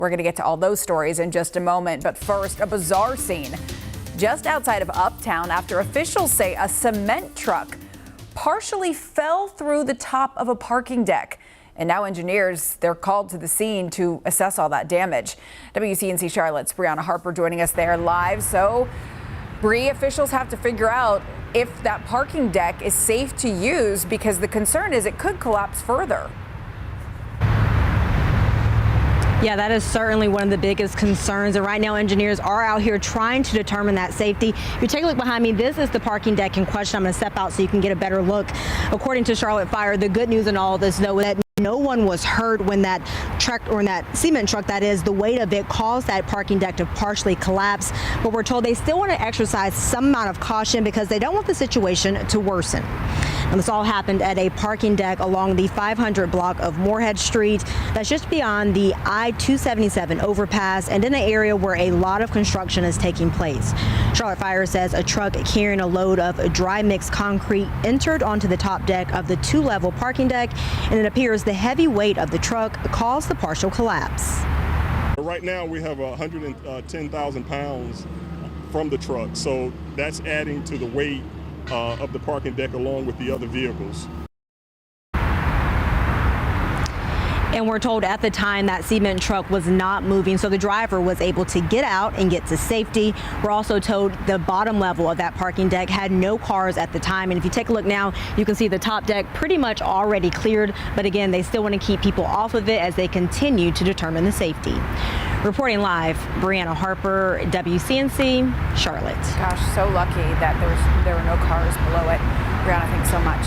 We're going to get to all those stories in just a moment. But first, a bizarre scene just outside of Uptown after officials say a cement truck partially fell through the top of a parking deck. And now engineers, they're called to the scene to assess all that damage. WCNC Charlotte's Brianna Harper joining us there live. So, Bree, officials have to figure out if that parking deck is safe to use because the concern is it could collapse further. Yeah, that is certainly one of the biggest concerns. And right now, engineers are out here trying to determine that safety. If you take a look behind me, this is the parking deck in question. I'm going to step out so you can get a better look. According to Charlotte Fire, the good news in all of this, though, that no one was hurt when that truck, or in that cement truck, that is, the weight of it caused that parking deck to partially collapse. But we're told they still want to exercise some amount of caution because they don't want the situation to worsen. And this all happened at a parking deck along the 500 block of Morehead Street. That's just beyond the I-277 overpass and in an area where a lot of construction is taking place. Charlotte Fire says a truck carrying a load of dry mixed concrete entered onto the top deck of the two-level parking deck, and it appears the heavy weight of the truck caused the partial collapse. Right now we have 110,000 pounds from the truck, so that's adding to the weight of the parking deck along with the other vehicles. And we're told at the time that cement truck was not moving, so the driver was able to get out and get to safety. We're also told the bottom level of that parking deck had no cars at the time. And if you take a look now, you can see the top deck pretty much already cleared. But again, they still want to keep people off of it as they continue to determine the safety. Reporting live, Brianna Harper, WCNC, Charlotte. Gosh, so lucky that there were no cars below it. Brianna, thanks so much.